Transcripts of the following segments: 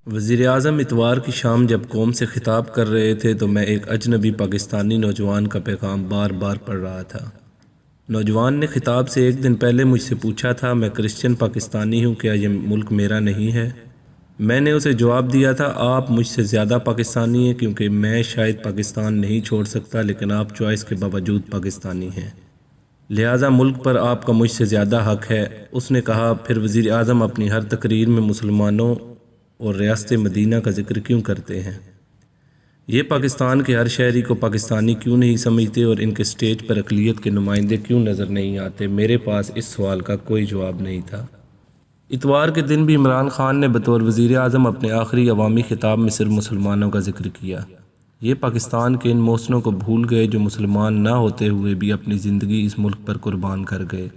وزیر اعظم اتوار کی شام جب قوم سے خطاب کر رہے تھے تو میں ایک اجنبی پاکستانی نوجوان کا پیغام بار بار پڑھ رہا تھا۔ نوجوان نے خطاب سے ایک دن پہلے مجھ سے پوچھا تھا، میں کرسچن پاکستانی ہوں، کیا یہ ملک میرا نہیں ہے؟ میں نے اسے جواب دیا تھا، آپ مجھ سے زیادہ پاکستانی ہیں کیونکہ میں شاید پاکستان نہیں چھوڑ سکتا، لیکن آپ چوائس کے باوجود پاکستانی ہیں، لہٰذا ملک پر آپ کا مجھ سے زیادہ حق ہے۔ اس نے کہا، پھر وزیر اعظم اپنی ہر تقریر میں مسلمانوں اور ریاست مدینہ کا ذکر کیوں کرتے ہیں؟ یہ پاکستان کے ہر شہری کو پاکستانی کیوں نہیں سمجھتے اور ان کے سٹیج پر اقلیت کے نمائندے کیوں نظر نہیں آتے؟ میرے پاس اس سوال کا کوئی جواب نہیں تھا۔ اتوار کے دن بھی عمران خان نے بطور وزیر اعظم اپنے آخری عوامی خطاب میں صرف مسلمانوں کا ذکر کیا۔ یہ پاکستان کے ان محسنوں کو بھول گئے جو مسلمان نہ ہوتے ہوئے بھی اپنی زندگی اس ملک پر قربان کر گئے۔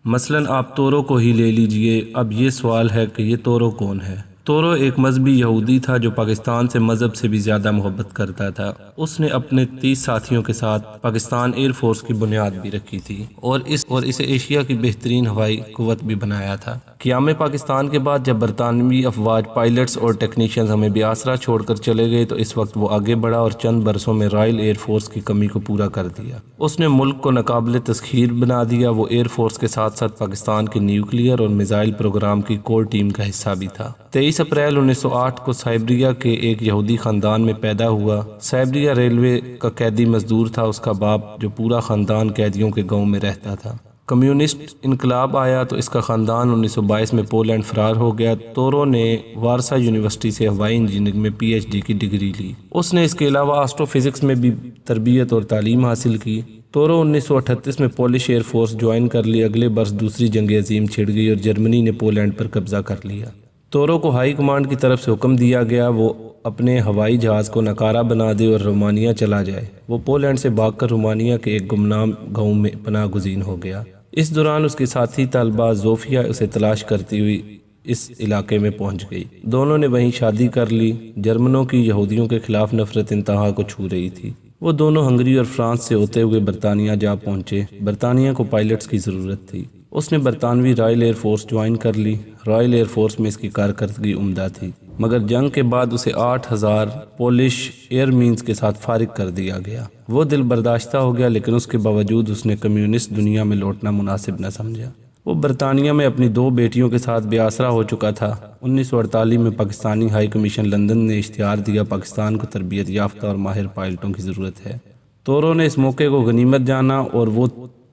مثلاً آپ تورو کو ہی لے لیجئے۔ اب یہ سوال ہے کہ یہ تورو کون ہے؟ تورو ایک مذہبی یہودی تھا جو پاکستان سے مذہب سے بھی زیادہ محبت کرتا تھا۔ اس نے اپنے 30 ساتھیوں کے ساتھ پاکستان ایئر فورس کی بنیاد بھی رکھی تھی اور اسے ایشیا کی بہترین ہوائی قوت بھی بنایا تھا۔ قیام پاکستان کے بعد جب برطانوی افواج پائلٹس اور ٹیکنیشینز ہمیں بے آسرا چھوڑ کر چلے گئے تو اس وقت وہ آگے بڑھا اور چند برسوں میں رائل ایئر فورس کی کمی کو پورا کر دیا۔ اس نے ملک کو ناقابل تسخیر بنا دیا۔ وہ ایئر فورس کے ساتھ ساتھ پاکستان کے نیوکلیئر اور میزائل پروگرام کی کور ٹیم کا حصہ بھی تھا۔ 23 اپریل 1908 کو سائبریا کے ایک یہودی خاندان میں پیدا ہوا۔ سائبریا ریلوے کا قیدی مزدور تھا۔ اس کا باپ جو پورا خاندان قیدیوں کے گاؤں میں رہتا تھا۔ کمیونسٹ انقلاب آیا تو اس کا خاندان 1922 میں پولینڈ فرار ہو گیا۔ تورو نے وارسا یونیورسٹی سے ہوائی انجینئرنگ میں پی ایچ ڈی کی ڈگری لی۔ اس نے اس کے علاوہ آسٹرو فزکس میں بھی تربیت اور تعلیم حاصل کی۔ تورو 1938 میں پولش ایئر فورس جوائن کر لی۔ اگلے برس دوسری جنگ عظیم چھڑ گئی اور جرمنی نے پولینڈ پر قبضہ کر لیا۔ تورو کو ہائی کمانڈ کی طرف سے حکم دیا گیا وہ اپنے ہوائی جہاز کو ناکارہ بنا دے اور رومانیہ چلا جائے۔ وہ پولینڈ سے بھاگ کر رومانیہ کے ایک گمنام گاؤں میں پناہ گزین ہو گیا۔ اس دوران اس کے ساتھی طالبہ زوفیا اسے تلاش کرتی ہوئی اس علاقے میں پہنچ گئی۔ دونوں نے وہیں شادی کر لی۔ جرمنوں کی یہودیوں کے خلاف نفرت انتہا کو چھو رہی تھی۔ وہ دونوں ہنگری اور فرانس سے ہوتے ہوئے برطانیہ جا پہنچے۔ برطانیہ کو پائلٹس کی ضرورت تھی۔ اس نے برطانوی رائل ایئر فورس جوائن کر لی۔ رائل ایئر فورس میں اس کی کارکردگی عمدہ تھی، مگر جنگ کے بعد اسے 8000 پولش ایئر مینز کے ساتھ فارغ کر دیا گیا۔ وہ دل برداشتہ ہو گیا، لیکن اس کے باوجود اس نے کمیونسٹ دنیا میں لوٹنا مناسب نہ سمجھا۔ وہ برطانیہ میں اپنی 2 بیٹیوں کے ساتھ بے آسرا ہو چکا تھا۔ 1948 میں پاکستانی ہائی کمیشن لندن نے اشتہار دیا، پاکستان کو تربیت یافتہ اور ماہر پائلٹوں کی ضرورت ہے۔ تورو نے اس موقع کو غنیمت جانا اور وہ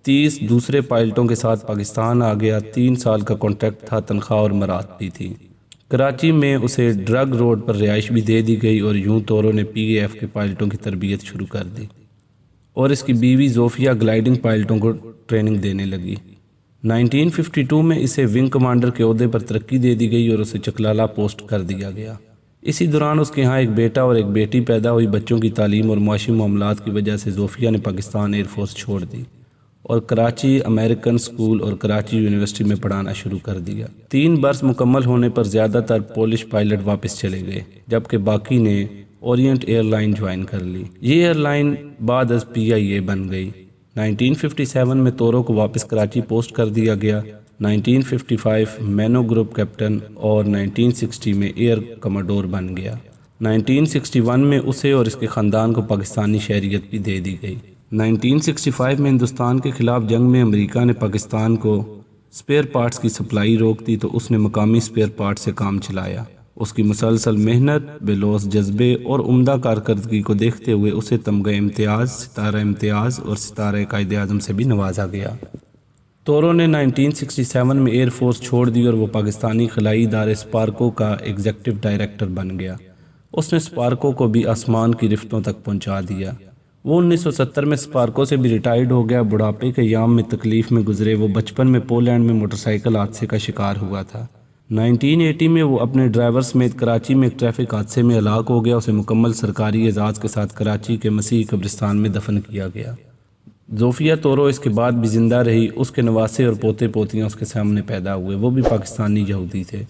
30 دوسرے پائلٹوں کے ساتھ پاکستان آ گیا۔ 3 سال کا کانٹریکٹ تھا، تنخواہ اور مراد بھی تھی۔ کراچی میں اسے ڈرگ روڈ پر رہائش بھی دے دی گئی اور یوں تورو نے پی اے ایف کے پائلٹوں کی تربیت شروع کر دی اور اس کی بیوی زوفیا گلائیڈنگ پائلٹوں کو ٹریننگ دینے لگی۔ 1952 میں اسے ونگ کمانڈر کے عہدے پر ترقی دے دی گئی اور اسے چکلالہ پوسٹ کر دیا گیا۔ اسی دوران اس کے ہاں ایک بیٹا اور ایک بیٹی پیدا ہوئی۔ بچوں کی تعلیم اور معاشی معاملات کی وجہ سے زوفیا نے پاکستان ایئر فورس چھوڑ دی اور کراچی امریکن اسکول اور کراچی یونیورسٹی میں پڑھانا شروع کر دیا۔ 3 برس مکمل ہونے پر زیادہ تر پولش پائلٹ واپس چلے گئے، جبکہ باقی نے اورینٹ ایئر لائن جوائن کر لی۔ یہ ایئر لائن بعد از PIA بن گئی۔ 1957 میں تورو کو واپس کراچی پوسٹ کر دیا گیا۔ 1955 مینو گروپ کیپٹن اور 1960 میں ایئر کموڈور بن گیا۔ 1961 میں اسے اور اس کے خاندان کو پاکستانی شہریت بھی دے دی گئی۔ 1965 میں ہندوستان کے خلاف جنگ میں امریکہ نے پاکستان کو سپیئر پارٹس کی سپلائی روک دی تو اس نے مقامی سپیئر پارٹس سے کام چلایا۔ اس کی مسلسل محنت، بے لوث جذبے اور عمدہ کارکردگی کو دیکھتے ہوئے اسے تمغہ امتیاز، ستارہ امتیاز اور ستارہ قائد اعظم سے بھی نوازا گیا۔ تورو نے 1967 میں ایئر فورس چھوڑ دی اور وہ پاکستانی خلائی ادارے سپارکو کا ایگزیکٹو ڈائریکٹر بن گیا۔ اس نے سپارکو کو بھی آسمان کی رفتوں تک پہنچا دیا۔ وہ 1970 میں سپارکو سے بھی ریٹائرڈ ہو گیا۔ بڑھاپے کے ایام میں تکلیف میں گزرے۔ وہ بچپن میں پولینڈ میں موٹر سائیکل حادثے کا شکار ہوا تھا۔ 1980 میں وہ اپنے ڈرائیور سمیت کراچی میں ایک ٹریفک حادثے میں ہلاک ہو گیا۔ اسے مکمل سرکاری اعزاز کے ساتھ کراچی کے مسیحی قبرستان میں دفن کیا گیا۔ زوفیا تورو اس کے بعد بھی زندہ رہی۔ اس کے نواسے اور پوتے پوتیاں اس کے سامنے پیدا ہوئے۔ وہ بھی پاکستانی یہودی تھے۔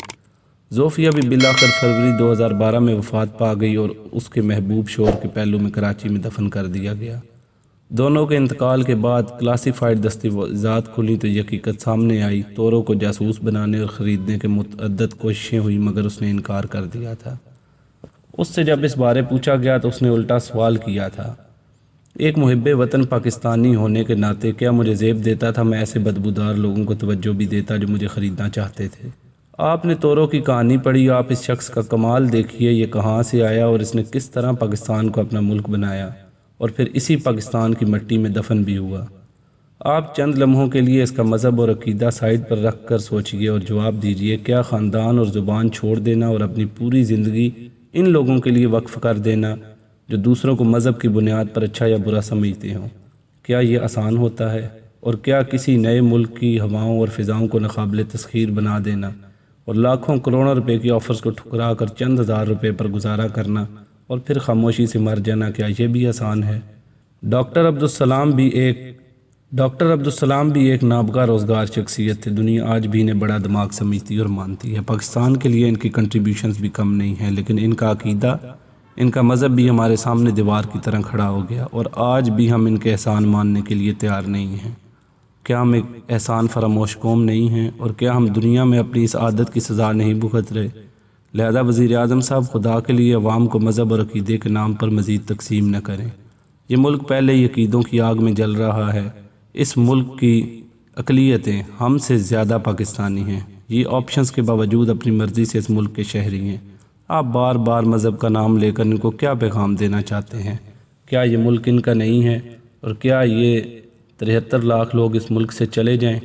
زوفیا بھی بالآخر فروری 2012 میں وفات پا گئی اور اس کے محبوب شوہر کے پہلو میں کراچی میں دفن کر دیا گیا۔ دونوں کے انتقال کے بعد کلاسیفائڈ دستاویزات کھلی تو یہ حقیقت سامنے آئی، تورو کو جاسوس بنانے اور خریدنے کے متعدد کوششیں ہوئی مگر اس نے انکار کر دیا تھا۔ اس سے جب اس بارے پوچھا گیا تو اس نے الٹا سوال کیا تھا، ایک محب وطن پاکستانی ہونے کے ناطے کیا مجھے زیب دیتا تھا میں ایسے بدبودار لوگوں کو توجہ بھی دیتا جو مجھے خریدنا چاہتے تھے؟ آپ نے تورو کی کہانی پڑھی، آپ اس شخص کا کمال دیکھیے، یہ کہاں سے آیا اور اس نے کس طرح پاکستان کو اپنا ملک بنایا اور پھر اسی پاکستان کی مٹی میں دفن بھی ہوا۔ آپ چند لمحوں کے لیے اس کا مذہب اور عقیدہ سائڈ پر رکھ کر سوچئے اور جواب دیجئے، کیا خاندان اور زبان چھوڑ دینا اور اپنی پوری زندگی ان لوگوں کے لیے وقف کر دینا جو دوسروں کو مذہب کی بنیاد پر اچھا یا برا سمجھتے ہوں، کیا یہ آسان ہوتا ہے؟ اور کیا کسی نئے ملک کی ہواؤں اور فضاؤں کو ناقابل تسخیر بنا دینا اور لاکھوں کروڑوں روپے کی آفرز کو ٹھکرا کر چند ہزار روپے پر گزارا کرنا اور پھر خاموشی سے مر جانا، کیا یہ بھی آسان ہے؟ ڈاکٹر عبدالسلام بھی ایک نابغہ روزگار شخصیت تھے۔ دنیا آج بھی انہیں بڑا دماغ سمجھتی اور مانتی ہے۔ پاکستان کے لیے ان کی کنٹریبیوشنز بھی کم نہیں ہیں، لیکن ان کا عقیدہ، ان کا مذہب بھی ہمارے سامنے دیوار کی طرح کھڑا ہو گیا اور آج بھی ہم ان کے احسان ماننے کے لیے تیار نہیں ہیں۔ کیا ہم ایک احسان فراموش قوم نہیں ہیں؟ اور کیا ہم دنیا میں اپنی اس عادت کی سزا نہیں بھگت رہے؟ لہذا وزیر اعظم صاحب، خدا کے لیے عوام کو مذہب اور عقیدے کے نام پر مزید تقسیم نہ کریں۔ یہ ملک پہلے ہی عقیدوں کی آگ میں جل رہا ہے۔ اس ملک کی اقلیتیں ہم سے زیادہ پاکستانی ہیں، یہ آپشنز کے باوجود اپنی مرضی سے اس ملک کے شہری ہیں۔ آپ بار بار مذہب کا نام لے کر ان کو کیا پیغام دینا چاہتے ہیں؟ کیا یہ ملک ان کا نہیں ہے؟ اور کیا یہ 73 لاکھ لوگ اس ملک سے چلے جائیں؟